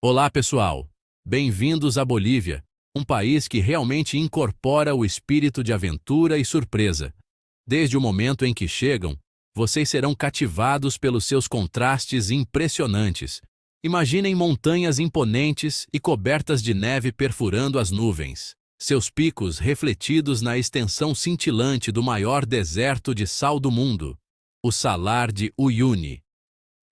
Olá, pessoal! Bem-vindos à Bolívia, um país que realmente incorpora o espírito de aventura e surpresa. Desde o momento em que chegam, vocês serão cativados pelos seus contrastes impressionantes. Imaginem montanhas imponentes e cobertas de neve perfurando as nuvens, seus picos refletidos na extensão cintilante do maior deserto de sal do mundo, o Salar de Uyuni.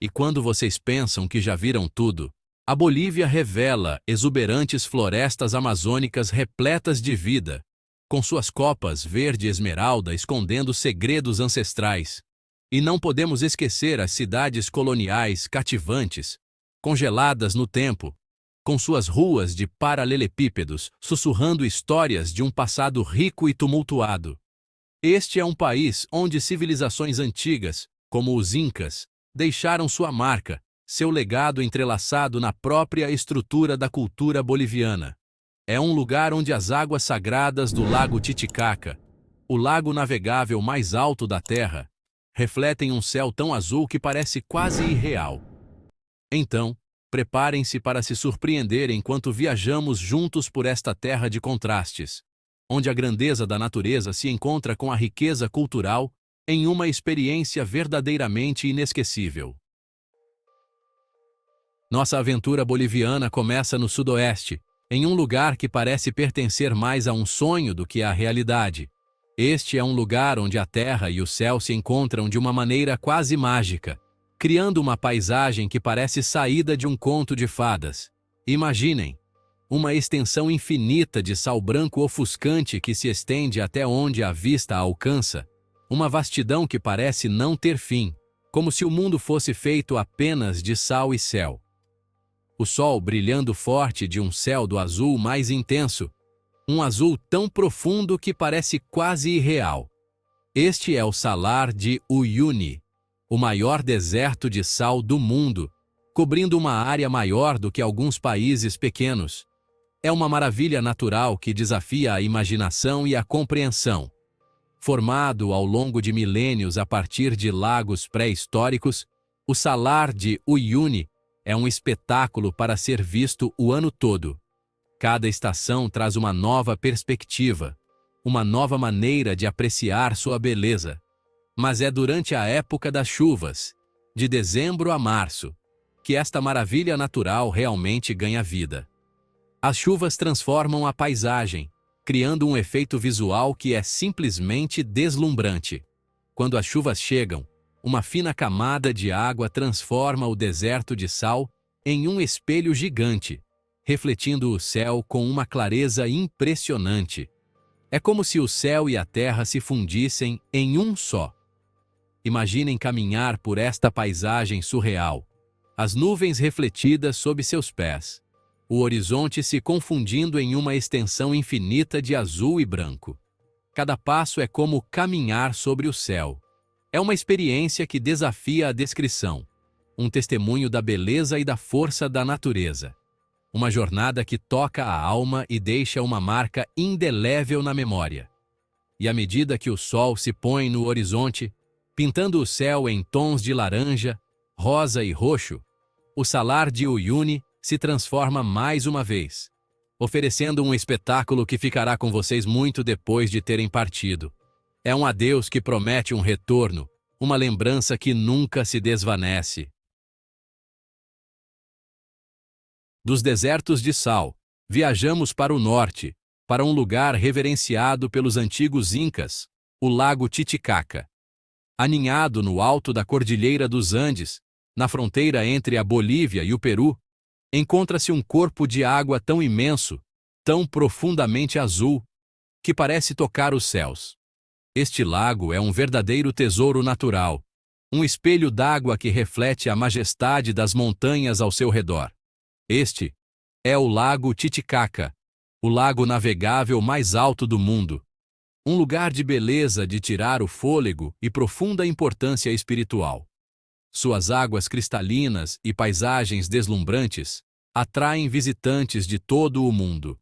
E quando vocês pensam que já viram tudo, a Bolívia revela exuberantes florestas amazônicas repletas de vida, com suas copas verde esmeralda escondendo segredos ancestrais. E não podemos esquecer as cidades coloniais cativantes, congeladas no tempo, com suas ruas de paralelepípedos sussurrando histórias de um passado rico e tumultuado. Este é um país onde civilizações antigas, como os Incas, deixaram sua marca, seu legado entrelaçado na própria estrutura da cultura boliviana. É um lugar onde as águas sagradas do Lago Titicaca, o lago navegável mais alto da Terra, refletem um céu tão azul que parece quase irreal. Então, preparem-se para se surpreender enquanto viajamos juntos por esta terra de contrastes, onde a grandeza da natureza se encontra com a riqueza cultural em uma experiência verdadeiramente inesquecível. Nossa aventura boliviana começa no sudoeste, em um lugar que parece pertencer mais a um sonho do que à realidade. Este é um lugar onde a terra e o céu se encontram de uma maneira quase mágica, criando uma paisagem que parece saída de um conto de fadas. Imaginem, uma extensão infinita de sal branco ofuscante que se estende até onde a vista alcança, uma vastidão que parece não ter fim, como se o mundo fosse feito apenas de sal e céu. O sol brilhando forte de um céu do azul mais intenso, um azul tão profundo que parece quase irreal. Este é o Salar de Uyuni, o maior deserto de sal do mundo, cobrindo uma área maior do que alguns países pequenos. É uma maravilha natural que desafia a imaginação e a compreensão. Formado ao longo de milênios a partir de lagos pré-históricos, o Salar de Uyuni é um espetáculo para ser visto o ano todo. Cada estação traz uma nova perspectiva, uma nova maneira de apreciar sua beleza. Mas é durante a época das chuvas, de dezembro a março, que esta maravilha natural realmente ganha vida. As chuvas transformam a paisagem, criando um efeito visual que é simplesmente deslumbrante. Quando as chuvas chegam, uma fina camada de água transforma o deserto de sal em um espelho gigante, refletindo o céu com uma clareza impressionante. É como se o céu e a terra se fundissem em um só. Imaginem caminhar por esta paisagem surreal, as nuvens refletidas sob seus pés, o horizonte se confundindo em uma extensão infinita de azul e branco. Cada passo é como caminhar sobre o céu. É uma experiência que desafia a descrição, um testemunho da beleza e da força da natureza. Uma jornada que toca a alma e deixa uma marca indelével na memória. E à medida que o sol se põe no horizonte, pintando o céu em tons de laranja, rosa e roxo, o Salar de Uyuni se transforma mais uma vez, oferecendo um espetáculo que ficará com vocês muito depois de terem partido. É um adeus que promete um retorno, uma lembrança que nunca se desvanece. Dos desertos de sal, viajamos para o norte, para um lugar reverenciado pelos antigos Incas, o Lago Titicaca. Aninhado no alto da Cordilheira dos Andes, na fronteira entre a Bolívia e o Peru, encontra-se um corpo de água tão imenso, tão profundamente azul, que parece tocar os céus. Este lago é um verdadeiro tesouro natural, um espelho d'água que reflete a majestade das montanhas ao seu redor. Este é o Lago Titicaca, o lago navegável mais alto do mundo. Um lugar de beleza de tirar o fôlego e profunda importância espiritual. Suas águas cristalinas e paisagens deslumbrantes atraem visitantes de todo o mundo.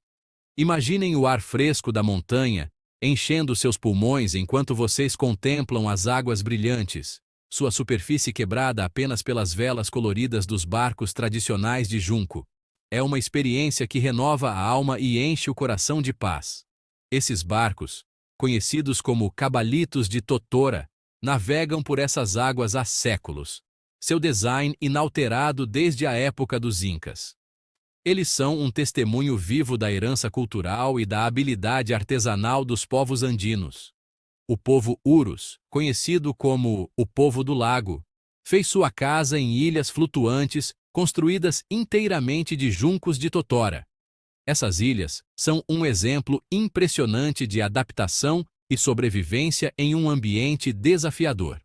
Imaginem o ar fresco da montanha enchendo seus pulmões enquanto vocês contemplam as águas brilhantes, sua superfície quebrada apenas pelas velas coloridas dos barcos tradicionais de junco. é uma experiência que renova a alma e enche o coração de paz. Esses barcos, conhecidos como Cabalitos de Totora, navegam por essas águas há séculos, seu design inalterado desde a época dos Incas. Eles são um testemunho vivo da herança cultural e da habilidade artesanal dos povos andinos. O povo Urus, conhecido como o povo do lago, fez sua casa em ilhas flutuantes construídas inteiramente de juncos de totora. Essas ilhas são um exemplo impressionante de adaptação e sobrevivência em um ambiente desafiador.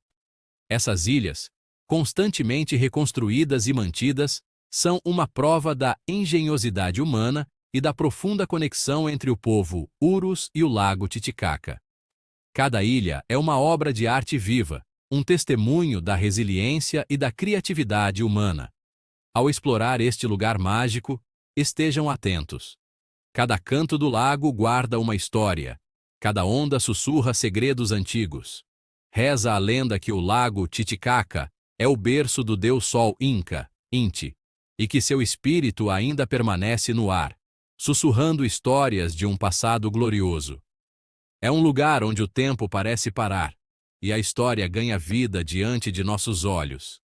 Essas ilhas, constantemente reconstruídas e mantidas, são uma prova da engenhosidade humana e da profunda conexão entre o povo Urus e o lago Titicaca. Cada ilha é uma obra de arte viva, um testemunho da resiliência e da criatividade humana. Ao explorar este lugar mágico, estejam atentos. Cada canto do lago guarda uma história. Cada onda sussurra segredos antigos. Reza a lenda que o lago Titicaca é o berço do deus Sol Inca, Inti, e que seu espírito ainda permanece no ar, sussurrando histórias de um passado glorioso. É um lugar onde o tempo parece parar, e a história ganha vida diante de nossos olhos.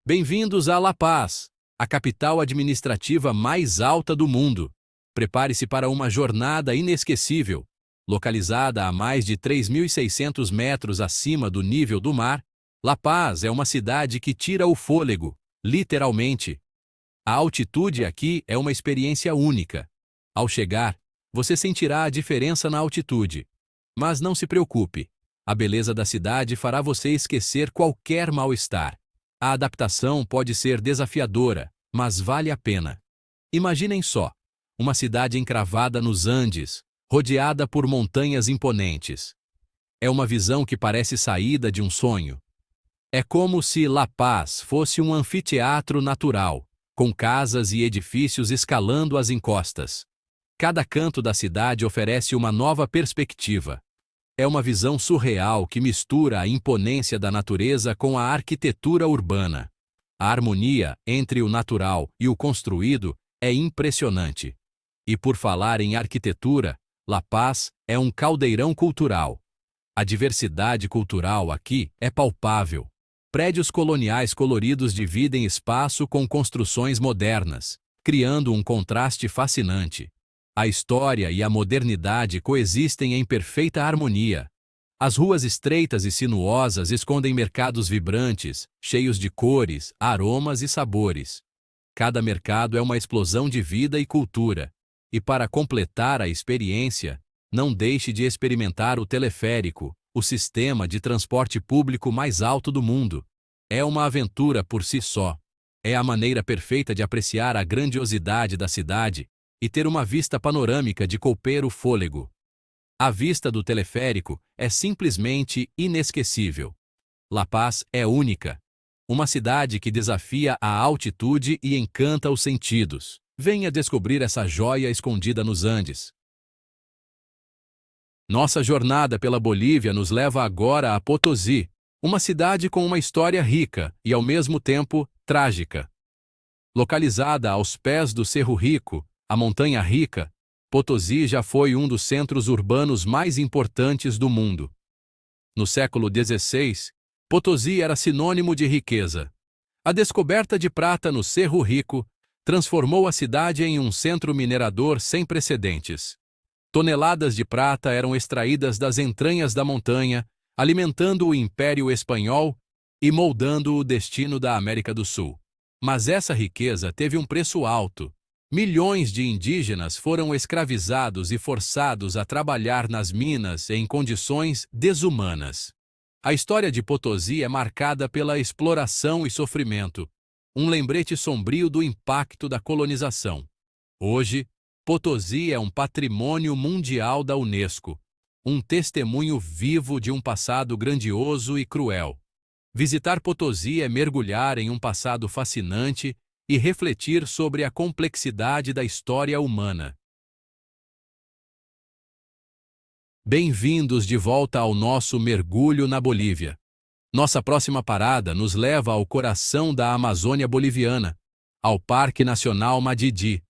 Bem-vindos a La Paz, a capital administrativa mais alta do mundo. Prepare-se para uma jornada inesquecível. Localizada a mais de 3.600 metros acima do nível do mar, La Paz é uma cidade que tira o fôlego, literalmente. A altitude aqui é uma experiência única. Ao chegar, você sentirá a diferença na altitude. Mas não se preocupe, a beleza da cidade fará você esquecer qualquer mal-estar. A adaptação pode ser desafiadora, mas vale a pena. Imaginem só, uma cidade encravada nos Andes, rodeada por montanhas imponentes. É uma visão que parece saída de um sonho. É como se La Paz fosse um anfiteatro natural, com casas e edifícios escalando as encostas. Cada canto da cidade oferece uma nova perspectiva. É uma visão surreal que mistura a imponência da natureza com a arquitetura urbana. A harmonia entre o natural e o construído é impressionante. E por falar em arquitetura, La Paz é um caldeirão cultural. A diversidade cultural aqui é palpável. Prédios coloniais coloridos dividem espaço com construções modernas, criando um contraste fascinante. A história e a modernidade coexistem em perfeita harmonia. As ruas estreitas e sinuosas escondem mercados vibrantes, cheios de cores, aromas e sabores. Cada mercado é uma explosão de vida e cultura. E para completar a experiência, não deixe de experimentar o teleférico, o sistema de transporte público mais alto do mundo. É uma aventura por si só. É a maneira perfeita de apreciar a grandiosidade da cidade e ter uma vista panorâmica de couper o fôlego. A vista do teleférico é simplesmente inesquecível. La Paz é única. Uma cidade que desafia a altitude e encanta os sentidos. Venha descobrir essa joia escondida nos Andes. Nossa jornada pela Bolívia nos leva agora a Potosí, uma cidade com uma história rica e, ao mesmo tempo, trágica. Localizada aos pés do Cerro Rico, a Montanha Rica, Potosí já foi um dos centros urbanos mais importantes do mundo. No século XVI, Potosí era sinônimo de riqueza. A descoberta de prata no Cerro Rico transformou a cidade em um centro minerador sem precedentes. Toneladas de prata eram extraídas das entranhas da montanha, alimentando o Império Espanhol e moldando o destino da América do Sul. Mas essa riqueza teve um preço alto. Milhões de indígenas foram escravizados e forçados a trabalhar nas minas em condições desumanas. A história de Potosí é marcada pela exploração e sofrimento, um lembrete sombrio do impacto da colonização. Hoje, Potosí é um patrimônio mundial da Unesco, um testemunho vivo de um passado grandioso e cruel. Visitar Potosí é mergulhar em um passado fascinante e refletir sobre a complexidade da história humana. Bem-vindos de volta ao nosso mergulho na Bolívia. Nossa próxima parada nos leva ao coração da Amazônia boliviana, ao Parque Nacional Madidi.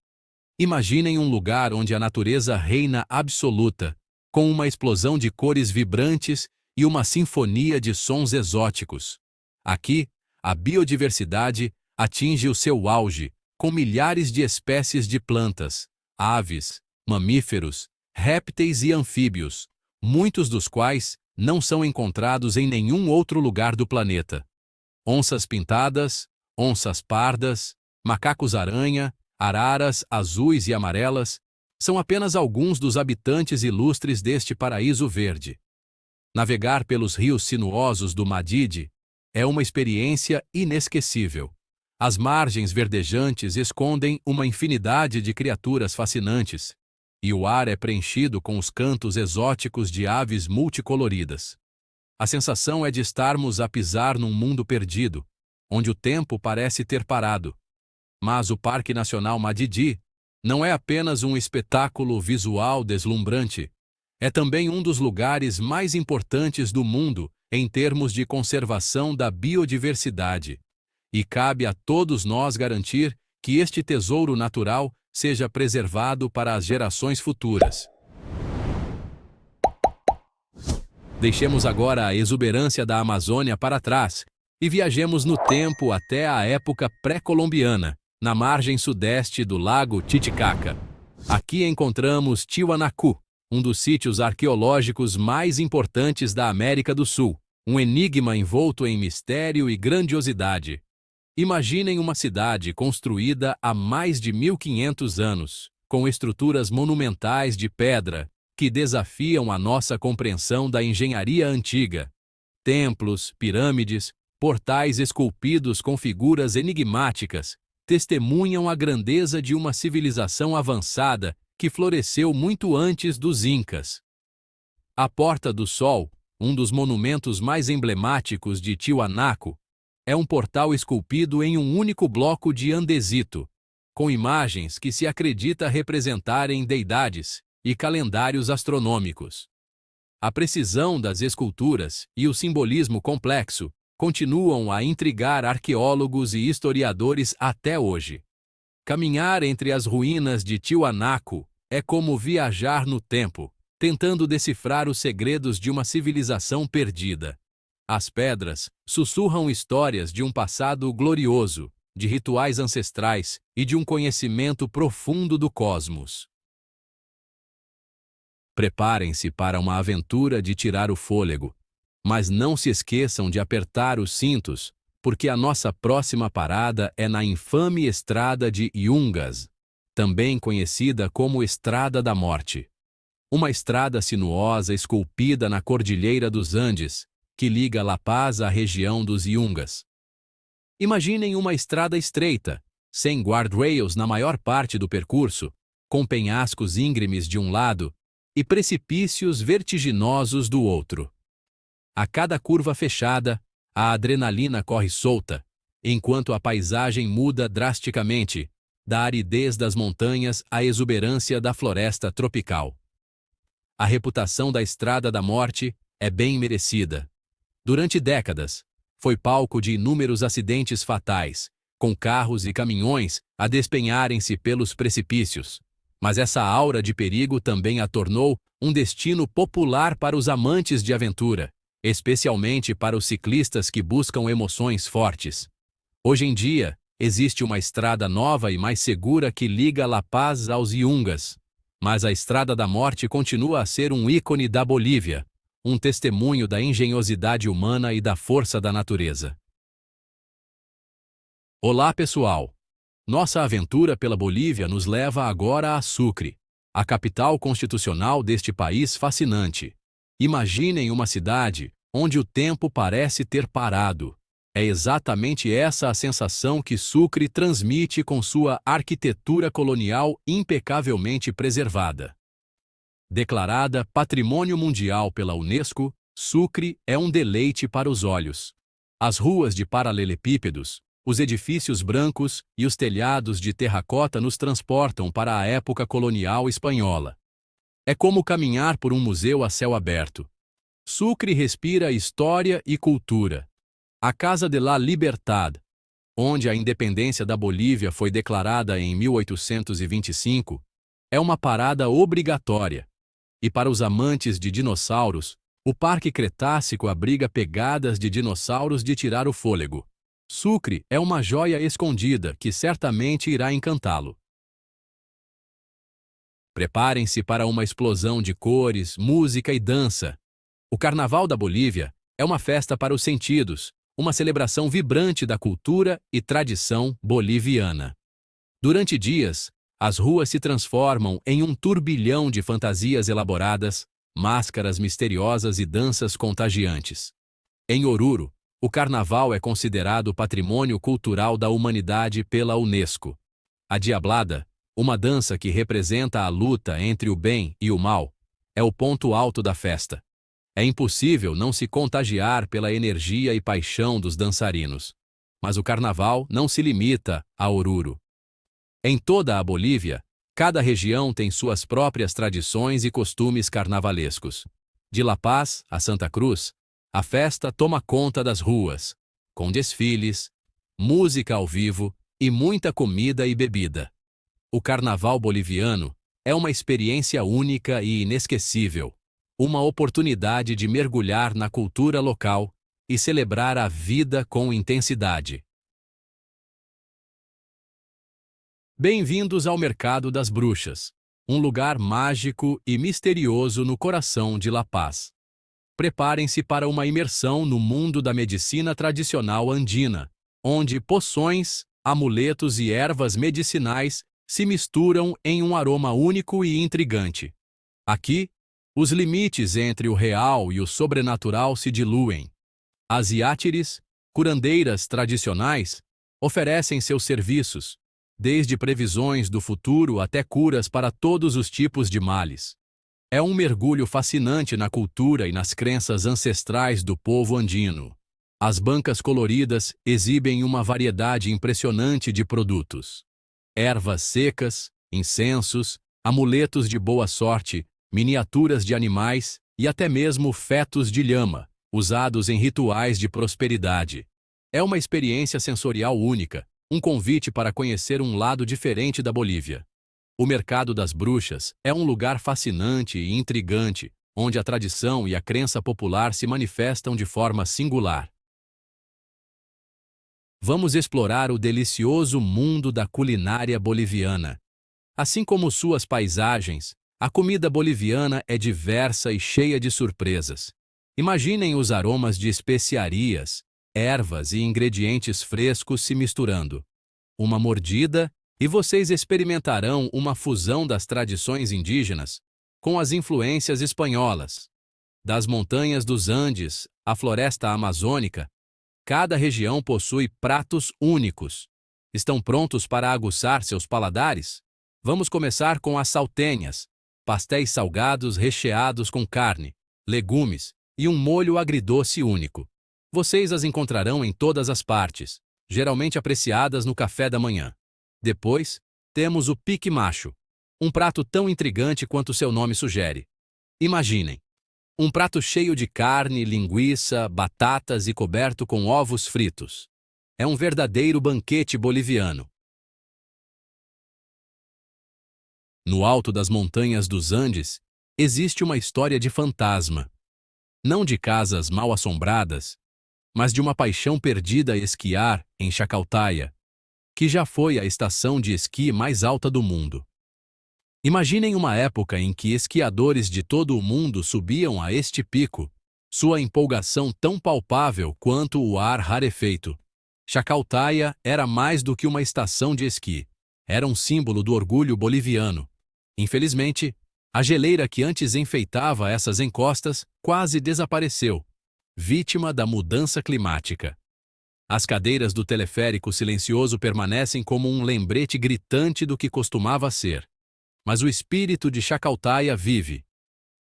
Imaginem um lugar onde a natureza reina absoluta, com uma explosão de cores vibrantes e uma sinfonia de sons exóticos. Aqui, a biodiversidade atinge o seu auge, com milhares de espécies de plantas, aves, mamíferos, répteis e anfíbios, muitos dos quais não são encontrados em nenhum outro lugar do planeta. Onças pintadas, onças pardas, macacos-aranha, araras azuis e amarelas, são apenas alguns dos habitantes ilustres deste paraíso verde. Navegar pelos rios sinuosos do Madidi é uma experiência inesquecível. As margens verdejantes escondem uma infinidade de criaturas fascinantes, e o ar é preenchido com os cantos exóticos de aves multicoloridas. A sensação é de estarmos a pisar num mundo perdido, onde o tempo parece ter parado. Mas o Parque Nacional Madidi não é apenas um espetáculo visual deslumbrante, é também um dos lugares mais importantes do mundo em termos de conservação da biodiversidade. E cabe a todos nós garantir que este tesouro natural seja preservado para as gerações futuras. Deixemos agora a exuberância da Amazônia para trás e viajemos no tempo até a época pré-colombiana, na margem sudeste do Lago Titicaca. Aqui encontramos Tiwanaku, um dos sítios arqueológicos mais importantes da América do Sul, um enigma envolto em mistério e grandiosidade. Imaginem uma cidade construída há mais de 1500 anos, com estruturas monumentais de pedra que desafiam a nossa compreensão da engenharia antiga. Templos, pirâmides, portais esculpidos com figuras enigmáticas testemunham a grandeza de uma civilização avançada que floresceu muito antes dos Incas. A Porta do Sol, um dos monumentos mais emblemáticos de Tiwanaku, é um portal esculpido em um único bloco de andesito, com imagens que se acredita representarem deidades e calendários astronômicos. A precisão das esculturas e o simbolismo complexo continuam a intrigar arqueólogos e historiadores até hoje. Caminhar entre as ruínas de Tiwanaku é como viajar no tempo, tentando decifrar os segredos de uma civilização perdida. As pedras sussurram histórias de um passado glorioso, de rituais ancestrais e de um conhecimento profundo do cosmos. Preparem-se para uma aventura de tirar o fôlego, mas não se esqueçam de apertar os cintos, porque a nossa próxima parada é na infame Estrada de Yungas, também conhecida como Estrada da Morte. Uma estrada sinuosa esculpida na Cordilheira dos Andes, que liga La Paz à região dos Yungas. Imaginem uma estrada estreita, sem guardrails na maior parte do percurso, com penhascos íngremes de um lado e precipícios vertiginosos do outro. A cada curva fechada, a adrenalina corre solta, enquanto a paisagem muda drasticamente, da aridez das montanhas à exuberância da floresta tropical. A reputação da Estrada da Morte é bem merecida. Durante décadas, foi palco de inúmeros acidentes fatais, com carros e caminhões a despenharem-se pelos precipícios. Mas essa aura de perigo também a tornou um destino popular para os amantes de aventura, especialmente para os ciclistas que buscam emoções fortes. Hoje em dia, existe uma estrada nova e mais segura que liga La Paz aos Yungas, mas a Estrada da Morte continua a ser um ícone da Bolívia, um testemunho da engenhosidade humana e da força da natureza. Olá, pessoal! Nossa aventura pela Bolívia nos leva agora a Sucre, a capital constitucional deste país fascinante. Imaginem uma cidade onde o tempo parece ter parado. É exatamente essa a sensação que Sucre transmite com sua arquitetura colonial impecavelmente preservada. Declarada Patrimônio Mundial pela Unesco, Sucre é um deleite para os olhos. As ruas de paralelepípedos, os edifícios brancos e os telhados de terracota nos transportam para a época colonial espanhola. É como caminhar por um museu a céu aberto. Sucre respira história e cultura, A Casa de la Libertad, onde a independência da Bolívia foi declarada em 1825, é uma parada obrigatória. E para os amantes de dinossauros, o Parque Cretácico abriga pegadas de dinossauros de tirar o fôlego. Sucre é uma joia escondida que certamente irá encantá-lo. Preparem-se para uma explosão de cores, música e dança. O Carnaval da Bolívia é uma festa para os sentidos, uma celebração vibrante da cultura e tradição boliviana. Durante dias, as ruas se transformam em um turbilhão de fantasias elaboradas, máscaras misteriosas e danças contagiantes. Em Oruro, o Carnaval é considerado Patrimônio Cultural da Humanidade pela Unesco. A Diablada, uma dança que representa a luta entre o bem e o mal, é o ponto alto da festa. É impossível não se contagiar pela energia e paixão dos dançarinos. Mas o Carnaval não se limita a Oruro. Em toda a Bolívia, cada região tem suas próprias tradições e costumes carnavalescos. De La Paz a Santa Cruz, a festa toma conta das ruas, com desfiles, música ao vivo e muita comida e bebida. O Carnaval boliviano é uma experiência única e inesquecível, uma oportunidade de mergulhar na cultura local e celebrar a vida com intensidade. Bem-vindos ao Mercado das Bruxas, um lugar mágico e misterioso no coração de La Paz. Preparem-se para uma imersão no mundo da medicina tradicional andina, onde poções, amuletos e ervas medicinais se misturam em um aroma único e intrigante. Aqui, os limites entre o real e o sobrenatural se diluem. As iátires, curandeiras tradicionais, oferecem seus serviços, desde previsões do futuro até curas para todos os tipos de males. É um mergulho fascinante na cultura e nas crenças ancestrais do povo andino. As bancas coloridas exibem uma variedade impressionante de produtos. Ervas secas, incensos, amuletos de boa sorte, miniaturas de animais e até mesmo fetos de lhama, usados em rituais de prosperidade. É uma experiência sensorial única, um convite para conhecer um lado diferente da Bolívia. O Mercado das Bruxas é um lugar fascinante e intrigante, onde a tradição e a crença popular se manifestam de forma singular. Vamos explorar o delicioso mundo da culinária boliviana. Assim como suas paisagens, a comida boliviana é diversa e cheia de surpresas. Imaginem os aromas de especiarias, ervas e ingredientes frescos se misturando. Uma mordida e vocês experimentarão uma fusão das tradições indígenas com as influências espanholas. Das montanhas dos Andes à floresta amazônica, cada região possui pratos únicos. Estão prontos para aguçar seus paladares? Vamos começar com as saltenhas, pastéis salgados recheados com carne, legumes e um molho agridoce único. Vocês as encontrarão em todas as partes, geralmente apreciadas no café da manhã. Depois, temos o pique macho, um prato tão intrigante quanto seu nome sugere. Imaginem, um prato cheio de carne, linguiça, batatas e coberto com ovos fritos. É um verdadeiro banquete boliviano. No alto das montanhas dos Andes, existe uma história de fantasma. Não de casas mal assombradas, mas de uma paixão perdida a esquiar em Chacaltaya, que já foi a estação de esqui mais alta do mundo. Imaginem uma época em que esquiadores de todo o mundo subiam a este pico, sua empolgação tão palpável quanto o ar rarefeito. Chacaltaya era mais do que uma estação de esqui, era um símbolo do orgulho boliviano. Infelizmente, a geleira que antes enfeitava essas encostas quase desapareceu, vítima da mudança climática. As cadeiras do teleférico silencioso permanecem como um lembrete gritante do que costumava ser. Mas o espírito de Chacaltaya vive.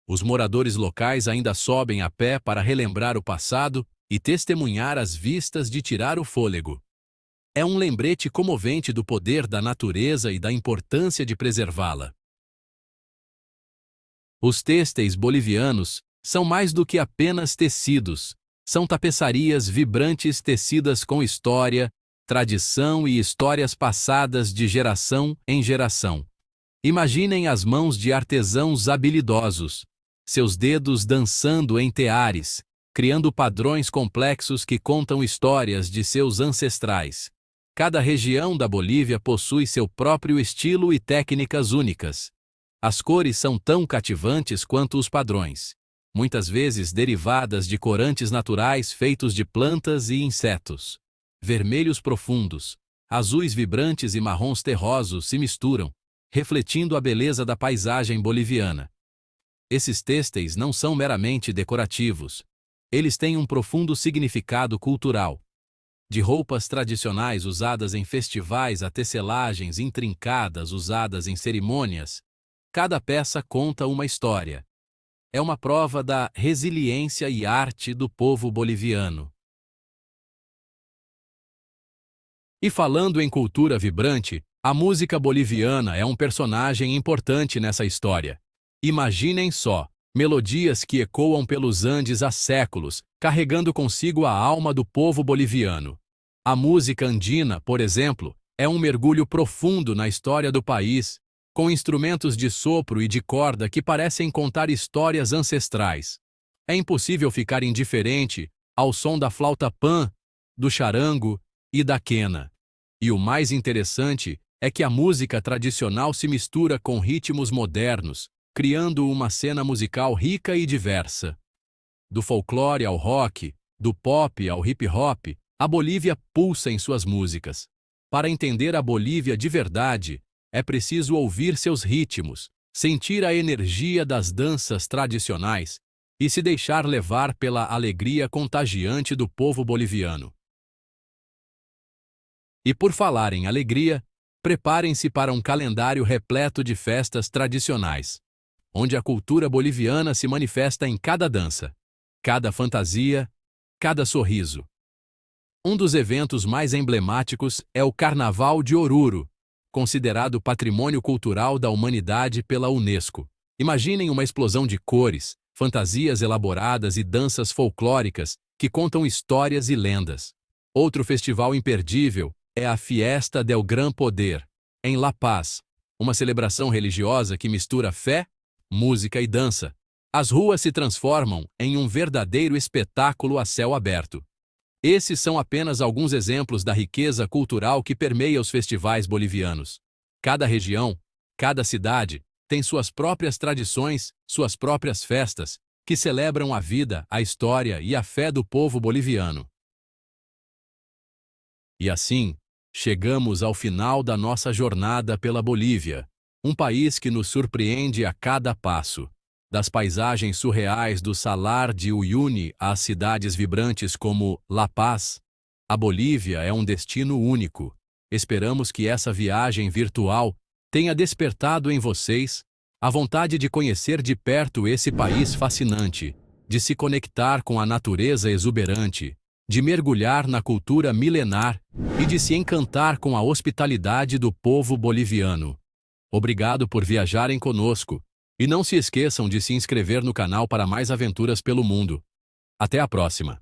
Os moradores locais ainda sobem a pé para relembrar o passado e testemunhar as vistas de tirar o fôlego. É um lembrete comovente do poder da natureza e da importância de preservá-la. Os têxteis bolivianos são mais do que apenas tecidos, São tapeçarias vibrantes tecidas com história, tradição e histórias passadas de geração em geração. Imaginem as mãos de artesãos habilidosos, seus dedos dançando em teares, criando padrões complexos que contam histórias de seus ancestrais. Cada região da Bolívia possui seu próprio estilo e técnicas únicas. As cores são tão cativantes quanto os padrões, muitas vezes derivadas de corantes naturais feitos de plantas e insetos. Vermelhos profundos, azuis vibrantes e marrons terrosos se misturam, refletindo a beleza da paisagem boliviana. Esses têxteis não são meramente decorativos. Eles têm um profundo significado cultural. De roupas tradicionais usadas em festivais a tecelagens intrincadas usadas em cerimônias, cada peça conta uma história. É uma prova da resiliência e arte do povo boliviano. E falando em cultura vibrante, a música boliviana é um personagem importante nessa história. Imaginem só, melodias que ecoam pelos Andes há séculos, carregando consigo a alma do povo boliviano. A música andina, por exemplo, é um mergulho profundo na história do país, com instrumentos de sopro e de corda que parecem contar histórias ancestrais. É impossível ficar indiferente ao som da flauta pan, do charango e da quena. E o mais interessante é que a música tradicional se mistura com ritmos modernos, criando uma cena musical rica e diversa. Do folclore ao rock, do pop ao hip-hop, a Bolívia pulsa em suas músicas. Para entender a Bolívia de verdade, é preciso ouvir seus ritmos, sentir a energia das danças tradicionais e se deixar levar pela alegria contagiante do povo boliviano. E por falar em alegria, preparem-se para um calendário repleto de festas tradicionais, onde a cultura boliviana se manifesta em cada dança, cada fantasia, cada sorriso. Um dos eventos mais emblemáticos é o Carnaval de Oruro, considerado Patrimônio Cultural da Humanidade pela Unesco. Imaginem uma explosão de cores, fantasias elaboradas e danças folclóricas que contam histórias e lendas. Outro festival imperdível é a Fiesta del Gran Poder, em La Paz, uma celebração religiosa que mistura fé, música e dança. As ruas se transformam em um verdadeiro espetáculo a céu aberto. Esses são apenas alguns exemplos da riqueza cultural que permeia os festivais bolivianos. Cada região, cada cidade, tem suas próprias tradições, suas próprias festas, que celebram a vida, a história e a fé do povo boliviano. E assim, chegamos ao final da nossa jornada pela Bolívia, um país que nos surpreende a cada passo. Das paisagens surreais do Salar de Uyuni às cidades vibrantes como La Paz, a Bolívia é um destino único. Esperamos que essa viagem virtual tenha despertado em vocês a vontade de conhecer de perto esse país fascinante, de se conectar com a natureza exuberante, de mergulhar na cultura milenar e de se encantar com a hospitalidade do povo boliviano. Obrigado por viajarem conosco e não se esqueçam de se inscrever no canal para mais aventuras pelo mundo. Até a próxima!